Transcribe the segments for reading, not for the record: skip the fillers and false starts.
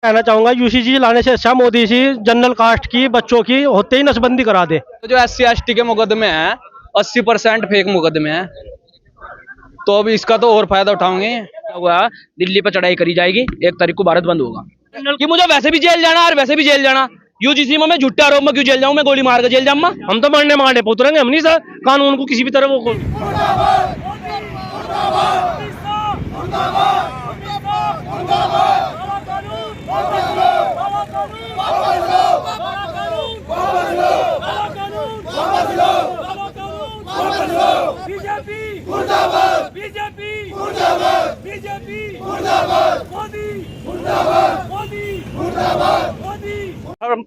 कहना चाहूंगा यूसीजी लाने से अच्छा मोदी जी जनरल कास्ट की बच्चों की होते ही नसबंदी करा दे। तो जो SC ST के मुकदमे हैं 80% फेक मुकदमे हैं, तो अब इसका तो और फायदा उठाओगे। हुआ दिल्ली पर चढ़ाई करी जाएगी, 1 तारीख को भारत बंद होगा कि मुझे वैसे भी जेल जाना और वैसे भी जेल जाना। यूजीसी में मैं झूठे आरोप में क्यों जेल जाऊं, मैं गोली मार के जेल जाऊंगा। हम तो मरने मारने पे उतरेंगे, हम नहीं सर कानून को किसी भी तरह वो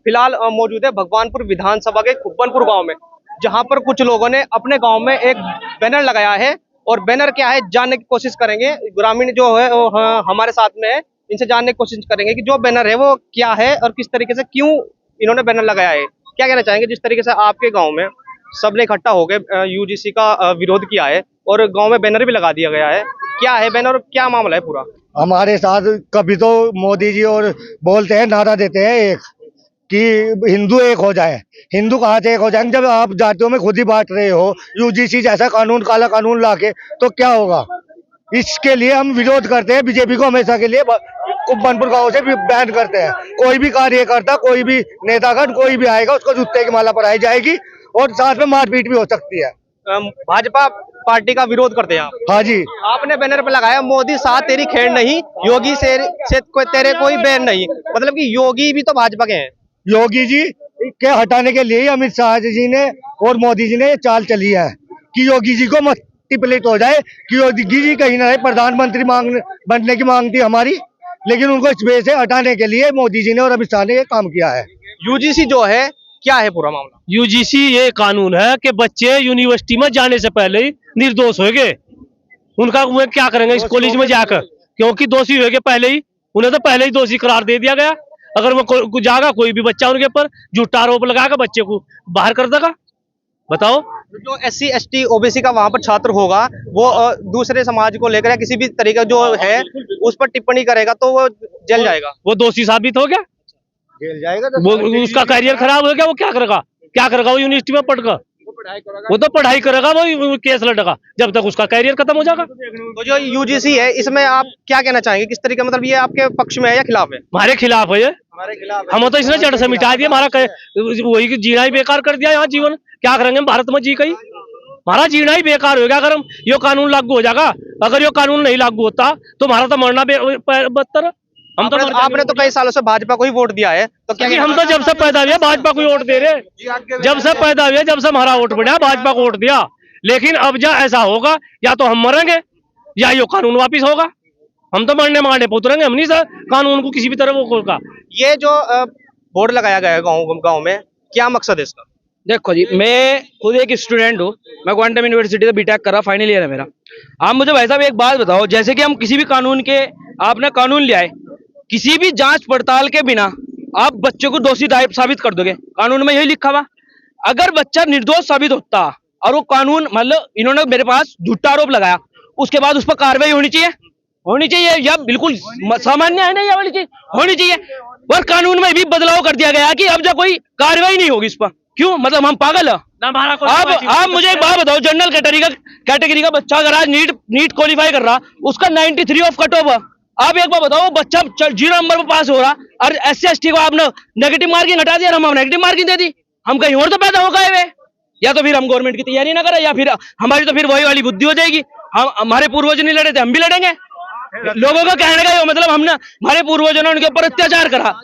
फिलहाल मौजूद है भगवानपुर विधानसभा के कुब्बनपुर गांव में, जहां पर कुछ लोगों ने अपने गांव में एक बैनर लगाया है। और बैनर क्या है जानने की कोशिश करेंगे। ग्रामीण जो है वो हमारे साथ में है, इनसे जानने की कोशिश करेंगे कि जो बैनर है वो क्या है और किस तरीके से क्यों इन्होंने बैनर लगाया है। क्या कहना चाहेंगे जिस तरीके से आपके गाँव में सबने इकट्ठा होकर यूजीसी का विरोध किया है और गाँव में बैनर भी लगा दिया गया है, क्या है बैनर और क्या मामला है पूरा? हमारे साथ कभी तो मोदी जी और बोलते हैं, नारा देते हैं एक कि हिंदू एक हो जाए। हिंदू कहाँ से एक हो जाएंगे जब आप जातियों में खुद ही बांट रहे हो। यूजीसी जैसा कानून, काला कानून लाके तो क्या होगा। इसके लिए हम विरोध करते हैं। बीजेपी को हमेशा के लिए कुब्बनपुर गांव से भी बैन करते हैं। कोई भी कार्यकर्ता, कोई भी नेतागण, कोई भी आएगा उसको जूते की माला पहनाई जाएगी और साथ में मारपीट भी हो सकती है। भाजपा पार्टी का विरोध करते हैं आप? हाँ जी। आपने बैनर पे लगाया मोदी साथ तेरी खेड़ नहीं, योगी से तेरे कोई बैन नहीं, मतलब कि योगी भी तो भाजपा के हैं। योगी जी के हटाने के लिए अमित शाह जी ने और मोदी जी ने ये चाल चली है कि योगी जी को मल्टीप्लेट हो जाए कि योगी जी कहीं ना कहीं प्रधानमंत्री बनने की मांग थी हमारी, लेकिन उनको इस वजह से हटाने के लिए मोदी जी ने और अमित शाह ने ये काम किया है। यूजीसी जो है क्या है पूरा मामला? यूजीसी ये कानून है कि बच्चे यूनिवर्सिटी में जाने से पहले ही निर्दोष हो गए, उनका वो क्या करेंगे इस कॉलेज में जाकर, क्योंकि दोषी हो गए पहले ही, उन्हें तो पहले ही दोषी करार दे दिया गया। अगर वो जागा कोई भी बच्चा उनके ऊपर झूठा आरोप लगाकर बच्चे को बाहर कर देगा। बताओ, जो SC ST OBC का वहां पर छात्र होगा वो दूसरे समाज को लेकर या किसी भी तरीके जो है उस पर टिप्पणी करेगा तो वो जेल जाएगा, वो दोषी साबित हो गया, जेल जाएगा। वो उसका करियर खराब हो गया। वो क्या करेगा वो यूनिवर्सिटी में पढ़कर? वो तो पढ़ाई करेगा, वो केस लड़ेगा जब तक उसका करियर खत्म हो जाएगा। तो जो यूजीसी है इसमें आप क्या कहना चाहेंगे, किस तरीके मतलब ये आपके पक्ष में है या खिलाफ है? हमारे खिलाफ है ये, हमारे खिलाफ। हम तो इसने जड़ से मिटा दिया, हमारा वही जीना ही बेकार कर दिया। यहाँ जीवन क्या करेंगे हम भारत में जी कहीं, हमारा जीना ही बेकार हो गया। अगर हम ये कानून लागू हो जाएगा, अगर ये कानून नहीं लागू होता तो हमारा तो मरना बदतर। हम तो आपने तो कई सालों से भाजपा को ही वोट दिया है, तो क्या हम तो जब से पैदा हुए भाजपा को वोट दे रहे, जब से पैदा हुए, जब से हमारा वोट बढ़ा भाजपा को वोट दिया। लेकिन अब जब ऐसा होगा या तो हम मरेंगे या ये कानून वापिस होगा। हम तो मरने मारने पे उतरेंगे, हम नहीं सर कानून को किसी भी तरह वो होगा। ये जो बोर्ड लगाया गया है गाँव में, क्या मकसद है इसका? देखो जी, मैं खुद एक स्टूडेंट हूँ, मैं क्वांटम यूनिवर्सिटी से बीटेक कर रहा, फाइनल ईयर है मेरा। आप मुझे भाई साहब एक बात बताओ, जैसे कि हम किसी भी कानून के, आपने कानून लिया है, किसी भी जांच पड़ताल के बिना आप बच्चे को दोषी साबित कर दोगे, कानून में यही लिखा हुआ। अगर बच्चा निर्दोष साबित होता और वो कानून, मतलब इन्होंने मेरे पास झूठा आरोप लगाया, उसके बाद उस पर कार्रवाई होनी चाहिए या बिल्कुल सामान्य है ना, ये वाली चीज होनी चाहिए। पर कानून में भी बदलाव कर दिया गया कि अब जब कोई कार्रवाई नहीं होगी इस पर, क्यों? मतलब हम पागल है? आप मुझे एक बात बताओ, जनरल कैटेगरी का बच्चा अगर आज नीट क्वालिफाई कर रहा, उसका 93 ऑफ कट ऑफ, आप एक बार बताओ, बच्चा 0 नंबर पर पास हो रहा और SC ST को आपने नेगेटिव मार्किंग हटा दिया, हम नेगेटिव मार्किंग दे दी। हम कहीं और तो पैदा हो गए वे, या तो फिर हम गवर्नमेंट की तैयारी ना करें, या फिर हमारी तो फिर वही वाली बुद्धि हो जाएगी। हम, हमारे पूर्वज नहीं लड़े थे, हम भी लड़ेंगे। लोगों का कहने का मतलब हमने, हमारे पूर्वजों ने उनके ऊपर अत्याचार करा।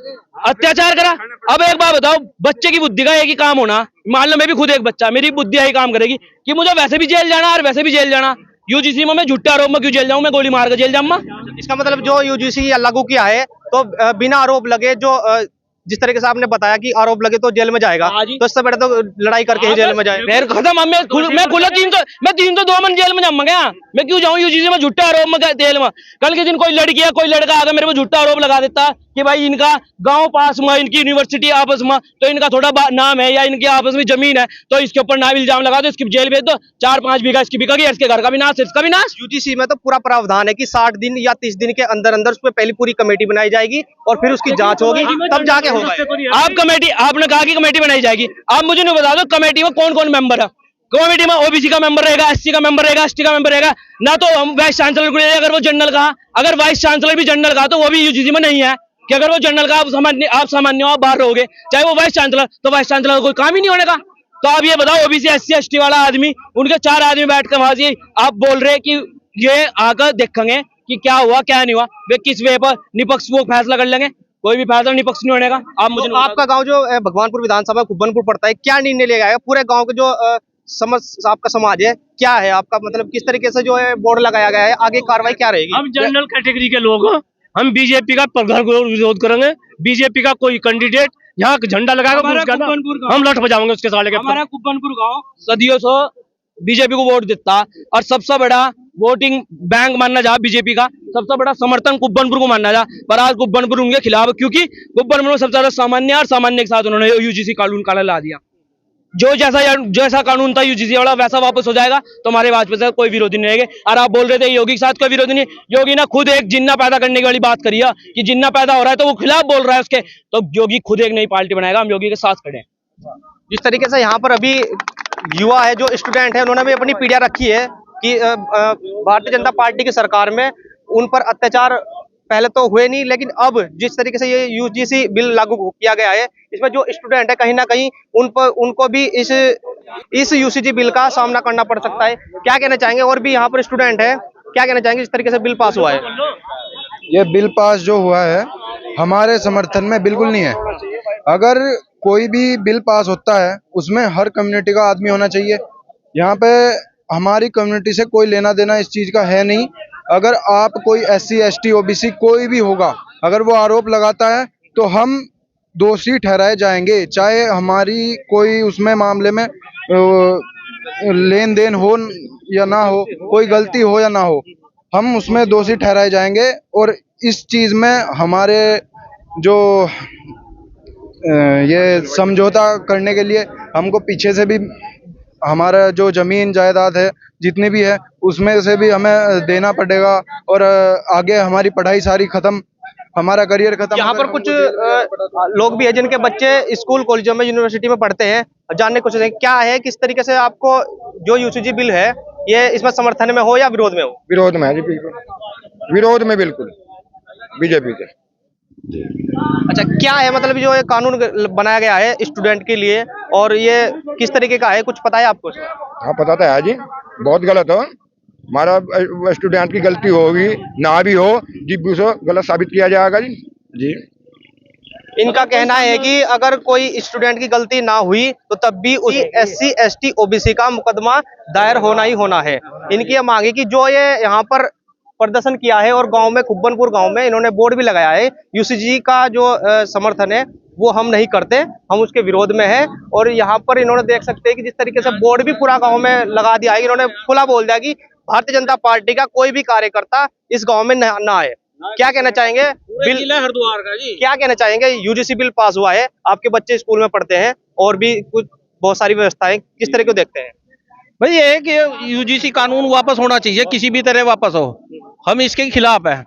अब एक बात बताओ, बच्चे की बुद्धि का एक ही काम होना, मान लो मैं भी खुद एक बच्चा, मेरी बुद्धि यही काम करेगी कि मुझे वैसे भी जेल जाना और वैसे भी जेल जाना। यूजीसी में मैं झूठे आरोप में क्यों जेल जाऊं, मैं गोली मार के जेल जाऊंगा। इसका मतलब जो यूजीसी लागू किया है तो बिना आरोप लगे जो जिस तरीके से आपने बताया कि आरोप लगे तो जेल में जाएगा, हाँ जी। तो इससे बड़े तो लड़ाई करके ही जेल में जाए। फिर खत्म। अब मैं खुला 302 मन जेल में जम गया। मैं क्यों जाऊं यूजीसी में झूठा आरोप में जेल में। कल के दिन कोई लड़की है, कोई लड़का आकर मेरे को झूठा आरोप लगा देता कि भाई इनका गांव पास में, इनकी यूनिवर्सिटी आपस में, तो इनका थोड़ा नाम है या इनकी आपस में जमीन है, तो इसके ऊपर नाम इल्जाम लगा दो, इसकी जेल भेज दो, 4-5 बीघा इसकी बिका गई, इसके घर का भी नाश, इसका भी नाश। यूजीसी में तो पूरा प्रावधान है कि 60 दिन या 30 दिन के अंदर अंदर उसमें पहली पूरी कमेटी बनाई जाएगी और फिर उसकी जांच होगी, तब जाके होगा। आप कमेटी, आपने कहा कि कमेटी बनाई जाएगी, आप मुझे नहीं बता दो कमेटी में कौन कौन मेंबर है। कमेटी में ओबीसी का मेंबर रहेगा, एससी का मेंबर रहेगा, एसटी का मेंबर रहेगा ना। तो हम वाइस चांसलर को, अगर वो जनरल कहा, अगर वाइस चांसलर भी जनरल कहा तो वो भी यूजीसी में नहीं है कि अगर वो जनरल का आप सामान्य हो, आप बाहर रहोगे, चाहे वो वाइस चांसलर, तो वाइस चांसलर का कोई काम ही नहीं होने का। तो आप ये बताओ, ओबीसी एससी एसटी वाला आदमी, उनके 4 आदमी बैठ कर वहां से आप बोल रहे कि ये आकर देखेंगे कि क्या हुआ क्या नहीं हुआ, वे किस वे पर निपक्ष वो फैसला कर लेंगे। कोई भी फैसला निपक्ष नहीं होने का। आप मुझे तो आपका गांव जो भगवानपुर विधानसभा कुब्बनपुर पड़ता है, क्या निर्णय लिया गया पूरे गांव के जो आपका समाज है, क्या है आपका मतलब, किस तरीके से जो है बोर्ड लगाया गया है, आगे कार्रवाई क्या रहेगी? हम जनरल कैटेगरी के लोग हैं, हम बीजेपी का प्रखर विरोध करेंगे। बीजेपी का कोई कैंडिडेट यहाँ झंडा लगाएगा, हम लठ बजाएंगे उसके साले के। हमारा कुब्बनपुर गांव सदियों से बीजेपी को वोट देता और सबसे बड़ा वोटिंग बैंक मानना जा बीजेपी का, सबसे बड़ा समर्थन कुब्बनपुर को मानना जा। पर आज कुब्बनपुर उनके खिलाफ, क्योंकि कुब्बनपुर में सबसे ज्यादा सामान्य और सामान्य के साथ उन्होंने यूजीसी कानून काला ला दिया। जो जैसा कानून था यूजीसी वाला वैसा वापस हो जाएगा तो हमारे वाजपेयी से कोई विरोधी नहीं रहेंगे। और आप बोल रहे थे योगी के साथ कोई विरोधी नहीं, योगी ने खुद एक जिन्ना पैदा करने की वाली बात करी है कि जिन्ना पैदा हो रहा है तो वो खिलाफ बोल रहा है उसके, तो योगी खुद एक नई पार्टी बनाएगा, हम योगी के साथ खड़े हैं। जिस तरीके से यहाँ पर अभी युवा है, जो स्टूडेंट है, उन्होंने भी अपनी पीढ़ियां रखी है कि भारतीय जनता पार्टी की सरकार में उन पर अत्याचार पहले तो हुए नहीं, लेकिन अब जिस तरीके से ये यूजीसी बिल लागू किया गया है, इसमें जो स्टूडेंट है कहीं ना कहीं उनको भी इस यूजीसी बिल का सामना करना पड़ सकता है। क्या कहना चाहेंगे? और भी यहाँ पर स्टूडेंट है, क्या कहना चाहेंगे जिस तरीके से बिल पास हुआ है? ये बिल पास जो हुआ है हमारे समर्थन में बिल्कुल नहीं है। अगर कोई भी बिल पास होता है उसमें हर कम्युनिटी का आदमी होना चाहिए। यहाँ पे हमारी कम्युनिटी से कोई लेना देना इस चीज का है नहीं। अगर आप कोई एससी एसटी ओबीसी कोई भी होगा, अगर वो आरोप लगाता है तो हम दोषी ठहराए जाएंगे, चाहे हमारी कोई उसमें मामले में लेन देन हो या ना हो, कोई गलती हो या ना हो, हम उसमें दोषी ठहराए जाएंगे। और इस चीज में हमारे जो ये समझौता करने के लिए हमको पीछे से भी हमारा जो जमीन जायदाद है जितनी भी है उसमें से भी हमें देना पड़ेगा, और आगे हमारी पढ़ाई सारी खत्म, हमारा करियर खत्म। यहाँ पर कुछ लोग भी है जिनके बच्चे स्कूल कॉलेजों में यूनिवर्सिटी में पढ़ते हैं, जानने की कोशिश करेंगे क्या है, किस तरीके से आपको जो यूजीसी बिल है ये इसमें समर्थन में हो या विरोध में हो? विरोध में है जी, बिल्कुल विरोध में, बिल्कुल बीजेपी के। अच्छा, क्या है मतलब जो ये कानून बनाया गया है स्टूडेंट के लिए, और ये किस तरीके का है, कुछ पता है आपको? हाँ पता तो है जी, बहुत गलत हो। हमारा स्टूडेंट की गलती होगी ना भी हो जी, उसे गलत साबित किया जाएगा जी। इनका कहना है कि अगर कोई स्टूडेंट की गलती ना हुई तो तब भी उस एससी एसटी ओबीसी का मुकदमा दायर होना ही होना है। इनकी यह मांग है कि जो ये यहाँ पर प्रदर्शन किया है और गांव में कुब्बनपुर गांव में इन्होंने बोर्ड भी लगाया है, यूजीसी का जो समर्थन है वो हम नहीं करते, हम उसके विरोध में है। और यहाँ पर इन्होंने देख सकते हैं कि जिस तरीके से बोर्ड भी पूरा गांव में लगा दिया है, इन्होंने खुला बोल दिया कि भारतीय जनता पार्टी का कोई भी कार्यकर्ता इस गांव में ना आए। क्या कहना चाहेंगे? बिल हरिद्वार का जी, क्या कहना चाहेंगे? यूजीसी बिल पास हुआ है, आपके बच्चे स्कूल में पढ़ते हैं और भी कुछ बहुत सारी व्यवस्थाएं, किस तरह को देखते हैं? भाई ये है कि यूजीसी कानून वापस होना चाहिए, किसी भी तरह वापस हो, हम इसके खिलाफ है।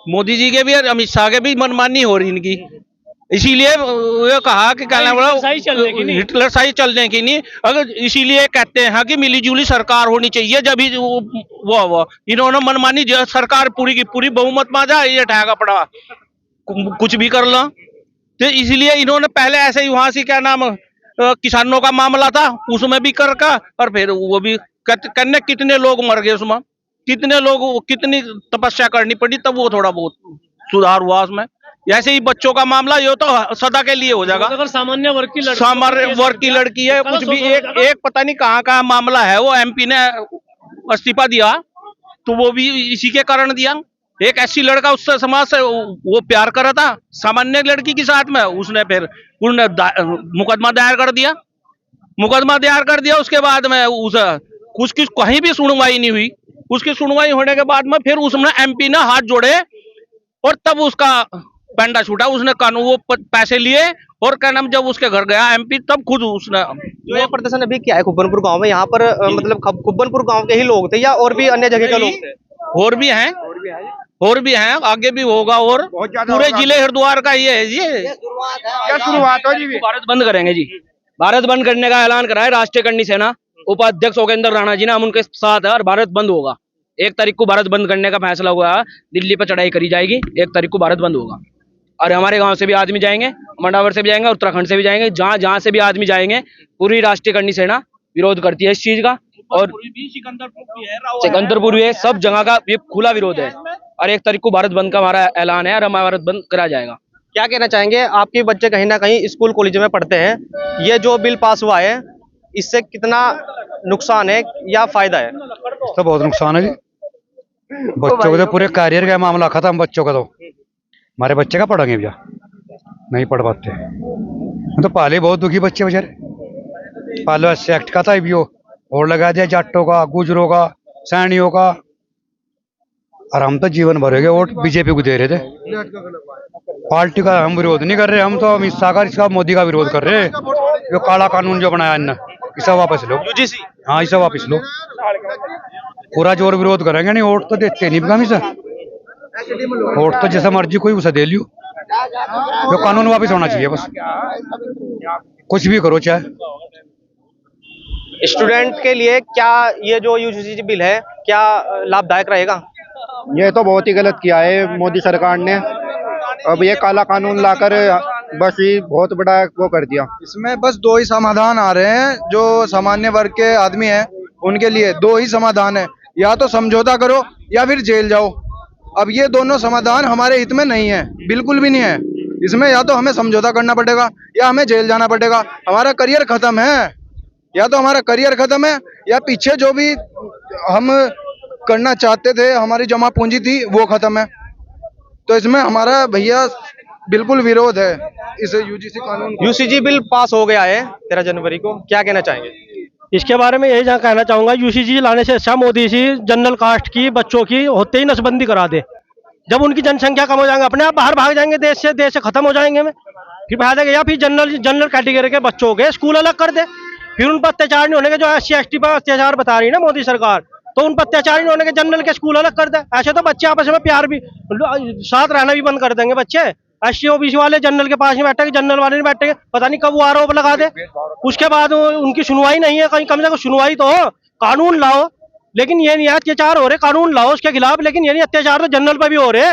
मोदी जी के भी और अमित शाह के भी मनमानी हो रही इनकी, इसीलिए ये कहा कि क्या नाम हिटलर शाही चलने की नहीं, अगर इसीलिए कहते हैं कि मिलीजुली सरकार होनी चाहिए। जब ही वो इन्होंने मनमानी सरकार पूरी की पूरी बहुमत में जा, ये ठहगा पड़ा कुछ भी कर लो, तो इसीलिए इन्होंने पहले ऐसे ही वहां से क्या नाम किसानों का मामला था उसमें भी कर का, और फिर वो भी करने कितने लोग मर गए उसमें, कितने लोग, कितनी तपस्या करनी पड़ी तब वो थोड़ा बहुत सुधार हुआ उसमें। ऐसे ही बच्चों का मामला ये तो सदा के लिए हो जाएगा। अगर सामान्य वर्ग की लड़की है, कुछ भी एक पता नहीं कहाँ मामला है, वो एमपी ने इस्तीफा दिया तो वो भी इसी के कारण दिया एक एससी लड़का उससे समाज से वो प्यार करा था सामान्य लड़की के साथ में, उसने फिर पूर्ण मुकदमा दायर कर दिया। उसके बाद में उसकी कहीं भी सुनवाई नहीं हुई। उसकी सुनवाई होने के बाद में फिर उसने एमपी ने हाथ जोड़े और तब उसका पेंडा छूटा। उसने कानून वो पैसे लिए और क्या नाम, जब उसके घर गया एमपी तब खुद उसने जो ये प्रदर्शन अभी क्या है खुब्बनपुर गांव में, यहाँ पर मतलब खुब्बनपुर गांव के ही लोग थे या और भी अन्य जगह के लोग थे? और भी हैं, आगे भी होगा और पूरे जिले हरिद्वार का ये है ये क्या शुरुआत हो जी? भारत बंद करेंगे जी। भारत बंद करने का ऐलान करा है राष्ट्रीय करनी सेना उपाध्यक्ष योगेंद्र राणा जी ने, हम उनके साथ है और भारत बंद होगा। 1 तारीख को भारत बंद करने का फैसला हुआ है। दिल्ली पर चढ़ाई करी जाएगी, 1 तारीख को भारत बंद होगा। और हमारे गांव से भी आदमी जाएंगे, मंडावर से भी जाएंगे, उत्तराखंड से भी जाएंगे, जहां से भी आदमी जाएंगे। पूरी राष्ट्रीय करनी सेना विरोध करती है इस चीज का। और सिकंदरपुर भी है, सब जगह का ये खुला विरोध है। और 1 तारीख को भारत बंद का हमारा ऐलान है और हमारा भारत बंद करा जाएगा। क्या कहना चाहेंगे? आपके बच्चे कहीं ना कहीं स्कूल कॉलेज में पढ़ते हैं, ये जो बिल पास हुआ है इससे कितना नुकसान है या फायदा है? तो बहुत नुकसान है जी। बच्चों को तो पूरे करियर का मामला खत्म। बच्चों का तो हमारे बच्चे का पढ़ेंगे भैया, नहीं पढ़ पाते। तो पहले बहुत दुखी बच्चे बेचारे। पहले ऐसे एक्ट का था भी और लगा दिया जाटों का, गुजरों का, सैनियों का। और हम तो जीवन भर गए वोट बीजेपी को दे रहे थे। पार्टी का हम विरोध नहीं कर रहे, हम तो अमित शाह का, इसका मोदी का विरोध कर रहे हैं। जो काला कानून जो बनाया इन्हें, इसे वापस लो। यूजीसी हाँ, इसे वापस लो। पूरा जोर विरोध करेंगे, नहीं वोट तो देते नहीं कम इसे। वोट तो जैसा मर्जी कोई उसे दे लियो। जो कानून वापस होना चाहिए बस, कुछ भी करो चाहे। स्टूडेंट के लिए क्या ये जो यूजीसी बिल है क्या लाभदायक रहेगा? ये तो बहुत ही गलत किया है मोदी सरकार ने। अब ये काला कानून लाकर बस ही बहुत बड़ा वो कर दिया। इसमें बस 2 ही समाधान आ रहे हैं। जो सामान्य वर्ग के आदमी हैं उनके लिए 2 ही समाधान है, या तो समझौता करो या फिर जेल जाओ। अब ये दोनों समाधान हमारे हित में नहीं है, बिल्कुल भी नहीं है। इसमें या तो हमें समझौता करना पड़ेगा या हमें जेल जाना पड़ेगा। हमारा करियर खत्म है, या तो हमारा करियर खत्म है या पीछे जो भी हम करना चाहते थे, हमारी जमा पूंजी थी, वो खत्म है। तो इसमें हमारा भैया बिल्कुल विरोध है इस यूजीसी कानून। यूजीसी बिल पास हो गया है 13 जनवरी को, क्या कहना चाहेंगे? इसके बारे में यही कहना चाहूंगा, यूसीसी लाने से अच्छा मोदी जी जनरल कास्ट की बच्चों की होते ही नसबंदी करा दे। जब उनकी जनसंख्या कम हो जाएंगे, अपने आप बाहर भाग जाएंगे देश से खत्म हो जाएंगे में। फिर फायदा या फिर जनरल कैटेगरी के बच्चों के स्कूल अलग कर दे। फिर उन पर अत्याचार नहीं होने के, जो SC ST पर अत्याचार बता रही है ना मोदी सरकार, तो उन पर अत्याचार नहीं होने के जनरल के स्कूल अलग कर दे। ऐसे तो बच्चे आपस में प्यार भी साथ रहना भी बंद कर देंगे बच्चे। SC OBC वाले जनरल के पास नहीं बैठेंगे, जनरल वाले नहीं बैठेंगे, पता नहीं कब वो आरोप लगा दे। उसके बाद उनकी सुनवाई नहीं है, कहीं कम से कम सुनवाई तो हो, कानून लाओ। लेकिन ये नहीं अत्याचार हो रहे, कानून लाओ उसके खिलाफ। लेकिन ये नहीं अत्याचार तो जनरल पर भी हो रहे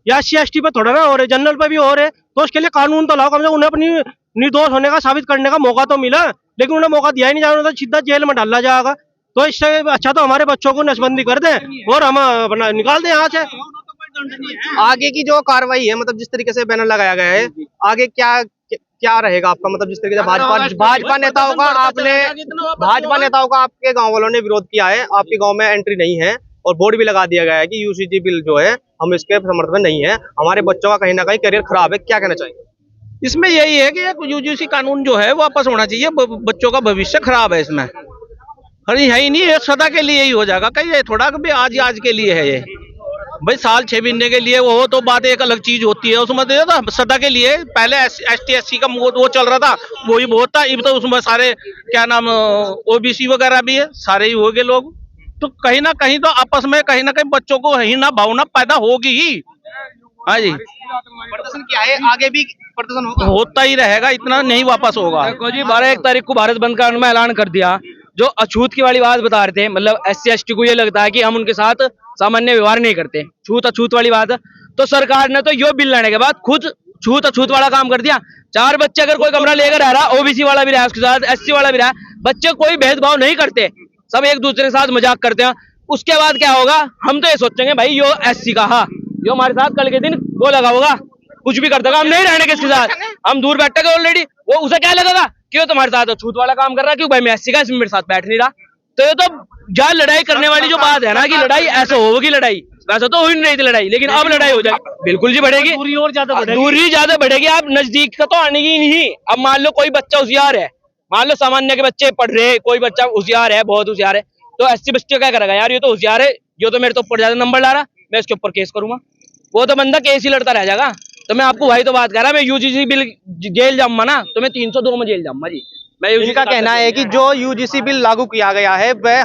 या SC ST पे थोड़ा ना हो रहे, जनरल पर भी हो रहे। तो उसके लिए कानून तो लाओ, कम से कम उन्हें अपनी निर्दोष होने का साबित करने का मौका तो मिला। लेकिन उन्हें मौका दिया ही नहीं जा रहा, तो सीधा जेल में डाला जाएगा। तो इससे अच्छा तो हमारे बच्चों को नसबंदी कर दें और हम अपना निकाल दें यहाँ से। आगे की जो कार्रवाई है, मतलब जिस तरीके से बैनर लगाया गया है, आगे क्या रहेगा आपका? मतलब जिस तरीके से भाजपा नेताओं का आपके गांव वालों ने विरोध किया है, आपके गांव में एंट्री नहीं है और बोर्ड भी लगा दिया गया है कि यूजीसी बिल जो है हम इसके समर्थन में नहीं है, हमारे बच्चों का कहीं ना कहीं करियर खराब है, क्या कहना चाहिए? इसमें यही है कि यूजीसी कानून जो है वापस होना चाहिए। बच्चों का भविष्य खराब है इसमें। अरे है ही नहीं, ये सदा के लिए ही हो जाएगा। कहीं ये थोड़ा भी आज के लिए है। ये भाई साल 6 महीने के लिए वो तो बात एक अलग चीज होती है। उसमें तो सदा के लिए। पहले ST SC का वो चल रहा था, वही बहुत था। अब तो उसमें सारे क्या नाम OBC वगैरह भी है, सारे ही हो गए लोग। तो कहीं ना कहीं तो आपस में कहीं ना कहीं बच्चों को ही ना भावना पैदा होगी ही। हाँ जी, प्रदर्शन क्या है, आगे भी प्रदर्शन होता ही रहेगा, इतना नहीं वापस होगा। देखो जी, 1 तारीख को भारत बंद का उन्होंने ऐलान कर दिया। जो अछूत की वाली बात बता रहे थे, मतलब SC ST को ये लगता है कि हम उनके साथ सामान्य व्यवहार नहीं करते, छूत अछूत वाली बात। तो सरकार ने तो यो बिल लाने के बाद खुद छूत अछूत वाला काम कर दिया। 4 बच्चे अगर कोई कमरा लेकर रह रहा, OBC वाला भी रहा उसके साथ, SC वाला भी रहा, बच्चे कोई भेदभाव नहीं करते, सब एक दूसरे के साथ मजाक करते हैं। उसके बाद क्या होगा, हम तो ये सोचेंगे भाई यो SC का हा, यो हमारे साथ कल के दिन वो लगा होगा, कुछ भी कर देगा, हम नहीं रहने किसके साथ, हम दूर बैठेंगे ऑलरेडी। वो उसे क्या लगेगा क्यों तुम्हारे साथ छूत वाला काम कर रहा है, क्यों भाई मैं SC का, इसमें मेरे साथ बैठ नहीं रहा। तो ये तो जहाँ लड़ाई करने वाली जो बात है ना, कि लड़ाई ऐसे होगी, लड़ाई वैसे तो हो ही नहीं रही थी लड़ाई, लेकिन अब लड़ाई हो जाएगी, बिल्कुल जी बढ़ेगी, दूरी और ज्यादा बढ़ेगी। दूरी ज्यादा बढ़ेगी। आप नजदीक का तो आने की नहीं। अब मान लो कोई बच्चा होशियार है, मान लो सामान्य के बच्चे पढ़ रहे, कोई बच्चा होशियार है, बहुत होशियार है, तो एससी बच्चे क्या करेगा, यार ये तो होशियार है, ये तो मेरे तो ऊपर ज्यादा नंबर ला रहा, मैं इसके ऊपर केस करूंगा। वो तो बंदा केस ही लड़ता रह जाएगा। तो मैं आपको वही तो बात कर रहा, मैं यूजीसी बिल जेल जाऊंगा ना, तो मैं 302 में जेल जाऊंगा जी। मैं इनका कहना है कि जो यूजीसी बिल लागू किया गया है वह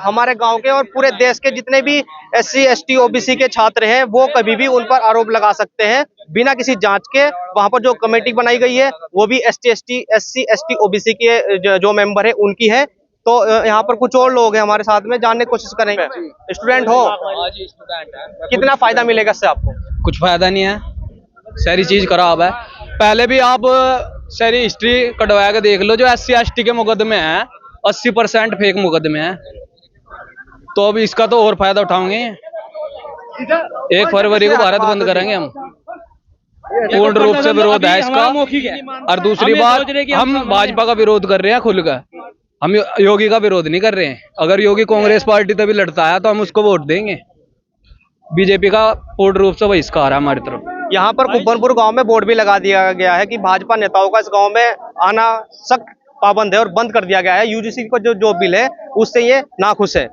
हमारे गांव के और पूरे देश के जितने भी एससी एसटी ओबीसी के छात्र हैं वो कभी भी उन पर आरोप लगा सकते हैं बिना किसी जांच के। वहां पर जो कमेटी बनाई गई है वो भी एससी एसटी ओबीसी के जो मेंबर है उनकी है। तो यहाँ पर कुछ और लोग हैं हमारे साथ में, जानने की कोशिश करेंगे। स्टूडेंट हो, कितना फायदा मिलेगा इससे आपको? कुछ फायदा नहीं है, सारी चीज खराब है। पहले भी आप सारी हिस्ट्री कटवा के देख लो, जो SC ST के मुकदमे हैं 80% फेक मुकदमे हैं। तो अब इसका तो और फायदा उठाएंगे। 1 फरवरी को भारत बंद करेंगे हम, पूर्ण रूप से विरोध है इसका। और दूसरी बात, हम भाजपा का विरोध कर रहे हैं खुलकर, हम योगी का विरोध नहीं कर रहे हैं। अगर योगी कांग्रेस पार्टी तभी लड़ता है तो हम उसको वोट देंगे। बीजेपी का पूर्ण रूप से बहिष्कार है हमारी तरफ। यहाँ पर कुब्बनपुर गांव में बोर्ड भी लगा दिया गया है कि भाजपा नेताओं का इस गांव में आना सख्त पाबंद है और बंद कर दिया गया है। यूजीसी को जो बिल है उससे ये नाखुश है।